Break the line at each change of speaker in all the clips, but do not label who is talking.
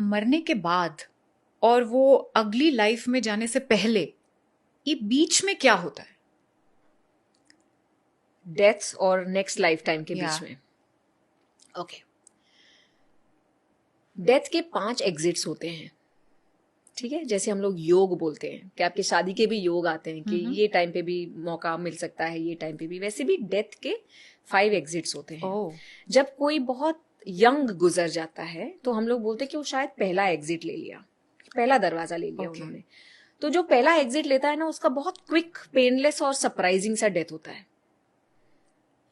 मरने के बाद और वो अगली लाइफ में जाने से पहले ये बीच में क्या होता है?
डेथ्स और नेक्स्ट लाइफ टाइम के
Yeah.
बीच में? ओके, डेथ के 5 एग्जिट्स होते हैं, ठीक है? जैसे हम लोग योग बोलते हैं कि आपके शादी के भी योग आते हैं कि ये टाइम पे भी मौका मिल सकता है, ये टाइम पे भी, वैसे भी डेथ के 5 एग्जिट्स होते हैं।
ओह,
जब कोई बहुत यंग गुजर जाता है तो हम लोग बोलते हैं कि वो शायद पहला एग्जिट ले लिया, पहला दरवाजा ले लिया
Okay.
उन्होंने। तो जो पहला एग्जिट लेता है ना, उसका बहुत क्विक, पेनलेस और सरप्राइजिंग सा डेथ होता है।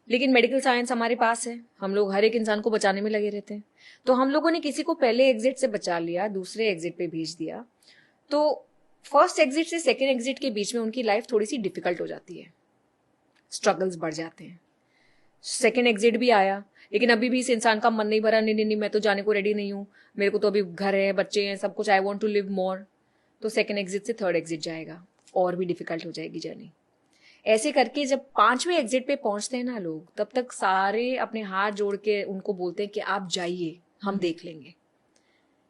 लेकिन मेडिकल साइंस हमारे पास है, हम लोग हर एक इंसान को बचाने में लगे रहते हैं। तो हम लोगों ने किसी को पहले एग्जिट से बचा लिया, दूसरे एग्जिट पे भेज दिया, तो फर्स्ट एग्जिट से सेकेंड एग्जिट के बीच में उनकी लाइफ थोड़ी सी डिफिकल्ट हो जाती है, स्ट्रगल्स बढ़ जाते हैं। सेकेंड एग्जिट भी आया, लेकिन अभी भी इस इंसान का मन नहीं भरा, नहीं नहीं नहीं, मैं तो जाने को रेडी नहीं हूँ, मेरे को तो अभी घर है, बच्चे हैं, सब कुछ, I want to live more. तो सेकेंड एग्जिट से थर्ड एग्जिट जाएगा, और भी डिफिकल्ट हो जाएगी जर्नी। ऐसे करके जब 5वें एग्जिट पे पहुंचते हैं ना लोग, तब तक सारे अपने हाथ जोड़ के उनको बोलते हैं कि आप जाइए, हम देख लेंगे,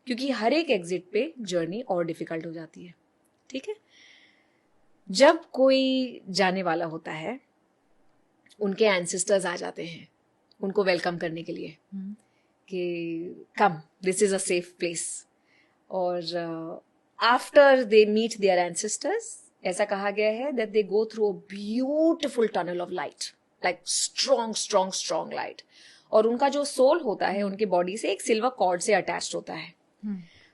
क्योंकि हर एक एग्जिट पे जर्नी और डिफिकल्ट हो जाती है, ठीक है? जब कोई जाने वाला होता है, उनके एंसेस्टर्स आ जाते हैं उनको वेलकम करने के लिए कि come, this is a safe place. और after they meet their ancestors, ऐसा कहा गया है that they go through a beautiful tunnel of light, like strong strong strong light. और उनका जो सोल होता है उनके बॉडी से एक सिल्वर कॉर्ड से अटैच्ड होता है।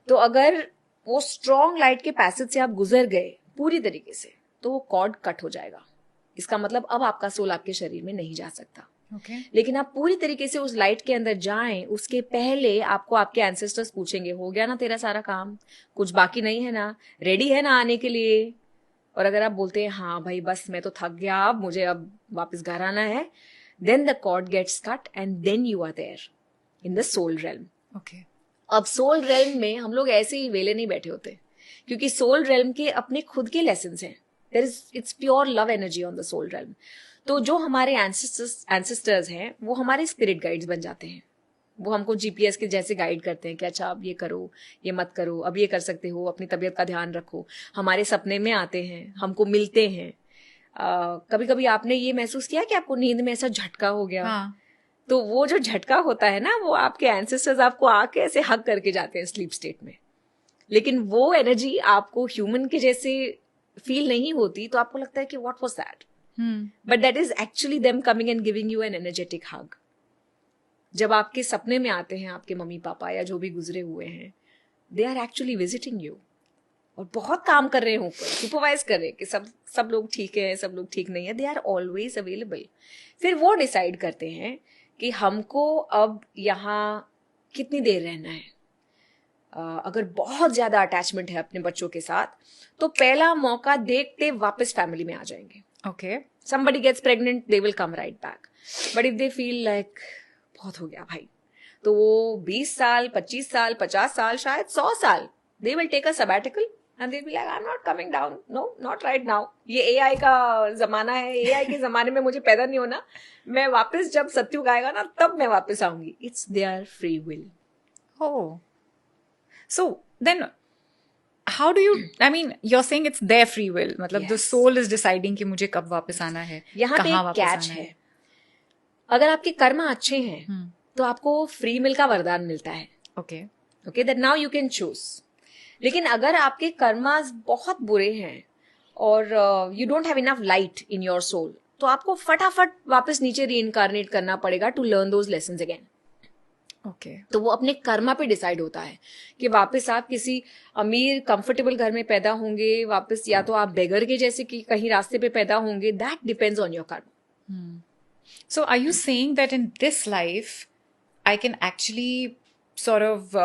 तो अगर वो स्ट्रॉन्ग लाइट के पैसेज से आप गुजर गए पूरी तरीके से, तो वो कॉर्ड कट हो जाएगा। इसका मतलब अब आपका सोल आपके शरीर में नहीं जा सकता।
okay.
लेकिन आप पूरी तरीके से उस लाइट के अंदर जाएं, उसके पहले आपको आपके एंसेस्टर्स पूछेंगे, हो गया ना तेरा सारा काम, कुछ बाकी नहीं है ना, रेडी है ना आने के लिए? और अगर आप बोलते हैं हाँ भाई बस मैं तो थक गया, अब मुझे अब वापस घर आना है, then the cord gets cut and then you are there in the soul realm.
Okay.
अब सोल रेल्म में हम लोग ऐसे ही वेले नहीं बैठे होते, क्योंकि सोल रेल्म के अपने खुद के लेसन्स हैं। There is, it's pure love energy on the soul realm. तो जो हमारे एंसेस्टर्स हैं वो हमारे स्पिरिट गाइड्स बन जाते हैं। वो हमको जीपीएस के जैसे गाइड करते हैं कि अच्छा अब ये करो, ये मत करो, अब ये कर सकते हो, अपनी तबीयत का ध्यान रखो। हमारे सपने में आते हैं, हमको मिलते हैं। कभी कभी आपने ये महसूस किया कि आपको नींद में ऐसा झटका हो गया?
हाँ.
तो वो जो झटका होता है ना, वो आपके एंसेस्टर्स आपको आके ऐसे हग करके जाते हैं स्लीप स्टेट में। लेकिन वो एनर्जी आपको ह्यूमन के जैसे फील नहीं होती, तो आपको लगता है कि what was that, but that is actually them coming and giving you an energetic hug. जब आपके सपने में आते हैं आपके मम्मी पापा या जो भी गुजरे हुए हैं, they are actually visiting you और बहुत काम कर रहे हैं ऊपर, सुपरवाइज कर रहे हैं कि सब लोग ठीक है, सब लोग ठीक नहीं है। They are always available. फिर वो डिसाइड करते हैं कि हमको अब यहाँ कितनी देर रहना है। अगर बहुत ज्यादा अटैचमेंट है अपने बच्चों के साथ, तो पहला मौका देखते वापस फैमिली में आ जाएंगे।
Okay.
somebody gets pregnant, they will come right back. But if they feel like बहुत हो गया भाई, तो वो 20 साल, 25 साल, 50 साल, शायद 100 साल, they will take a sabbatical and they'll be like, I'm not coming down, no, not right now. ये AI का जमाना है, AI के जमाने में मुझे पैदा नहीं होना, मैं वापस जब सत्युग आएगा ना तब मैं वापस आऊंगी. It's their free will.
Oh. So then how do you, I mean, you're saying it's their free will. मतलब the
Yes.
soul is deciding कि मुझे कब वापस आना है,
यहाँ पे
कहाँ
एक
वापस
कैच
आना
है. अगर आपके कर्म अच्छे हैं तो आपको फ्री विल का वरदान मिलता है.
Okay.
Okay, that now you can choose. लेकिन अगर आपके कर्मास बहुत बुरे हैं और you don't have enough light in your soul, तो आपको फटाफट वापस नीचे रीइनकार्नेट करना पड़ेगा to learn those lessons again.
Okay.
तो वो अपने कर्मा पे डिसाइड होता है कि वापस आप किसी अमीर कंफर्टेबल घर में पैदा होंगे, वापस या तो आप बेगर के जैसे कि कहीं रास्ते पे पैदा होंगे. That depends on your Karma.
So are you saying that in this life I can actually sort of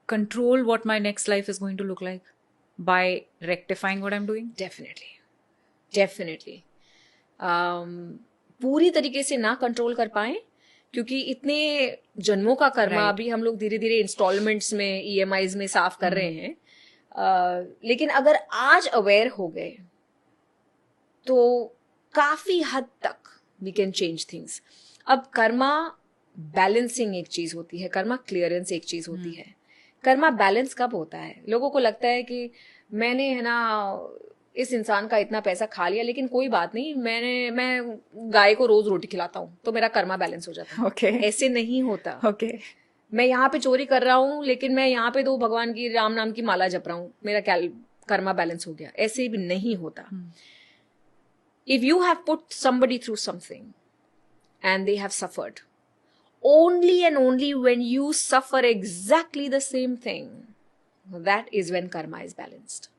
control what my next life is going to look like by rectifying what I'm doing?
Definitely पूरी तरीके से ना control कर पाए, क्योंकि इतने जन्मों का कर्मा अभी हम लोग धीरे धीरे इंस्टॉलमेंट्स में, EMIs में साफ कर रहे हैं. लेकिन अगर आज अवेयर हो गए तो काफी हद तक वी कैन चेंज थिंग्स. अब कर्मा बैलेंसिंग एक चीज होती है, कर्मा क्लियरेंस एक चीज होती है, कर्मा बैलेंस कब होता है? लोगों को लगता है कि मैंने है ना इस इंसान का इतना पैसा खा लिया, लेकिन कोई बात नहीं, मैं गाय को रोज रोटी खिलाता हूँ तो मेरा कर्मा बैलेंस हो जाता है।
Okay.
ऐसे नहीं होता।
Okay.
मैं यहाँ पे चोरी कर रहा हूँ लेकिन मैं यहाँ पे तो भगवान की राम नाम की माला जप रहा हूँ, मेरा कर्मा बैलेंस हो गया। ऐसे भी नहीं होता। If you have put somebody through something and they have suffered, only and only when you suffer exactly the same thing, that is when karma is balanced.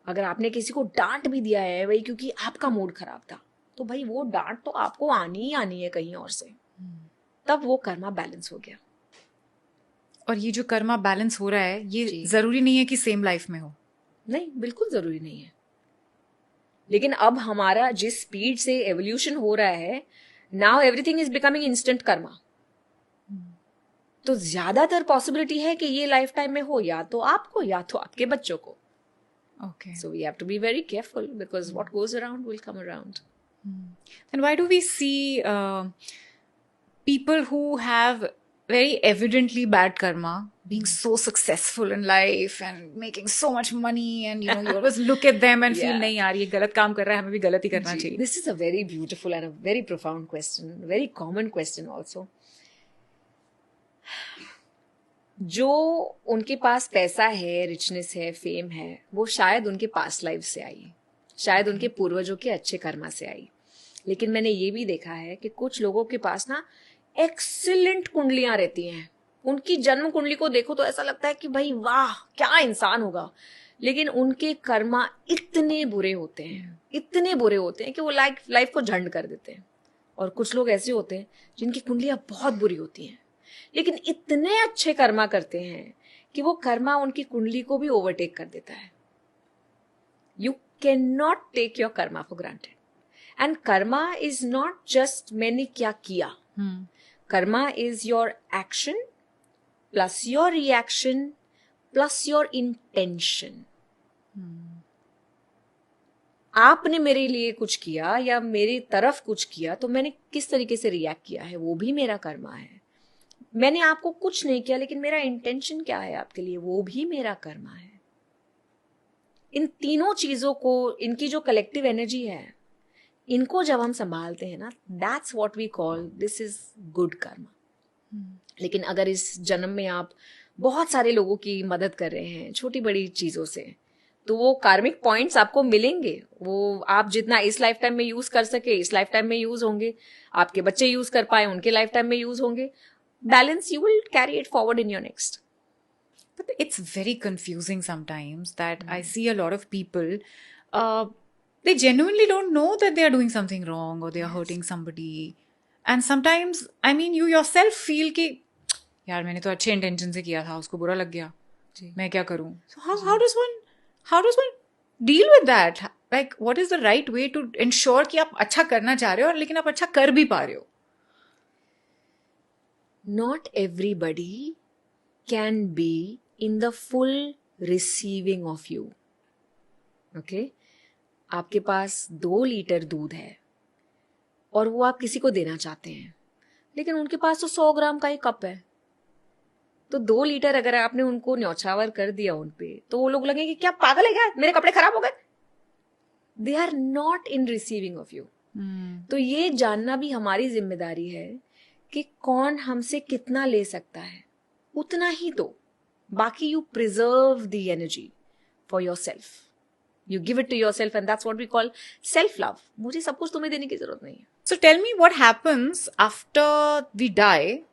अगर आपने किसी को डांट भी दिया है भाई क्योंकि आपका मूड खराब था, तो भाई वो डांट तो आपको आनी ही आनी है कहीं और से, तब वो कर्मा बैलेंस हो गया।
और ये जो कर्मा बैलेंस हो रहा है ये जरूरी नहीं है कि सेम लाइफ में हो।
नहीं, बिल्कुल जरूरी नहीं है। लेकिन अब हमारा जिस स्पीड से एवोल्यूशन हो रहा है, now everything is becoming instant Karma. तो ज्यादातर पॉसिबिलिटी है कि ये लाइफ टाइम में हो, या तो आपको या तो आपके बच्चों को।
Okay.
So we have to be very careful because what goes around will come around.
And why do we see people who have very evidently bad karma being so successful in life and making so much money, and you always look at them and feel नहीं यार ये गलत काम कर रहा है, हमें भी गलत ही करना चाहिए।
This is a very beautiful and a very profound question, very common question also. जो उनके पास पैसा है, रिचनेस है, फेम है, वो शायद उनके पास्ट लाइफ से आई, शायद उनके पूर्वजों के अच्छे कर्मा से आई। लेकिन मैंने ये भी देखा है कि कुछ लोगों के पास ना एक्सीलेंट कुंडलियां रहती हैं, उनकी जन्म कुंडली को देखो तो ऐसा लगता है कि भाई वाह क्या इंसान होगा, लेकिन उनके कर्मा इतने बुरे होते हैं, इतने बुरे होते हैं कि वो लाइफ को झंड कर देते हैं। और कुछ लोग ऐसे होते हैं जिनकी कुंडलियां बहुत बुरी होती हैं लेकिन इतने अच्छे कर्मा करते हैं कि वो कर्मा उनकी कुंडली को भी ओवरटेक कर देता है। You can not take your karma for granted. And karma is not just मैंने क्या किया, karma is your action plus your reaction plus your intention. आपने मेरे लिए कुछ किया या मेरी तरफ कुछ किया तो मैंने किस तरीके से रिएक्ट किया है, वो भी मेरा कर्मा है। मैंने आपको कुछ नहीं किया लेकिन मेरा इंटेंशन क्या है आपके लिए, वो भी मेरा कर्मा है। इन तीनों चीजों को, इनकी जो कलेक्टिव एनर्जी है, इनको जब हम संभालते हैं ना, that's what we call this is good karma. लेकिन अगर इस जन्म में आप बहुत सारे लोगों की मदद कर रहे हैं छोटी बड़ी चीजों से, तो वो कार्मिक पॉइंट्स आपको मिलेंगे। वो आप जितना इस लाइफ टाइम में यूज कर सके इस लाइफ टाइम में यूज होंगे, आपके बच्चे यूज कर पाए उनके लाइफ टाइम में यूज होंगे। Balance, you will carry it forward in your next.
But it's very confusing sometimes that I see a lot of people, they genuinely don't know that they are doing something wrong or they are hurting somebody. And sometimes, I mean, you yourself feel कि यार मैंने तो अच्छे intention से किया था, उसको बुरा लग गया, मैं क्या करूं? So how does one deal with that? Like, what is the right way to ensure कि आप अच्छा करना चाह रहे हो और लेकिन आप अच्छा कर भी पा रहे हो?
Not everybody can be in the full receiving of you. Okay? आपके पास 2 लीटर दूध है और वो आप किसी को देना चाहते हैं, लेकिन उनके पास तो 100 ग्राम का ही कप है। तो 2 लीटर अगर आपने उनको न्यौछावर कर दिया उन पे, तो वो लोग लगेंगे क्या पागल है क्या, मेरे कपड़े खराब हो गए। They are not in receiving of you. तो ये जानना भी हमारी जिम्मेदारी है कि कौन हमसे कितना ले सकता है, उतना ही दो। बाकी you preserve the energy for your self, you give it to your self, and that's what we call self love. मुझे सब कुछ तुम्हें देने की जरूरत नहीं है।
So tell me what happens after we die.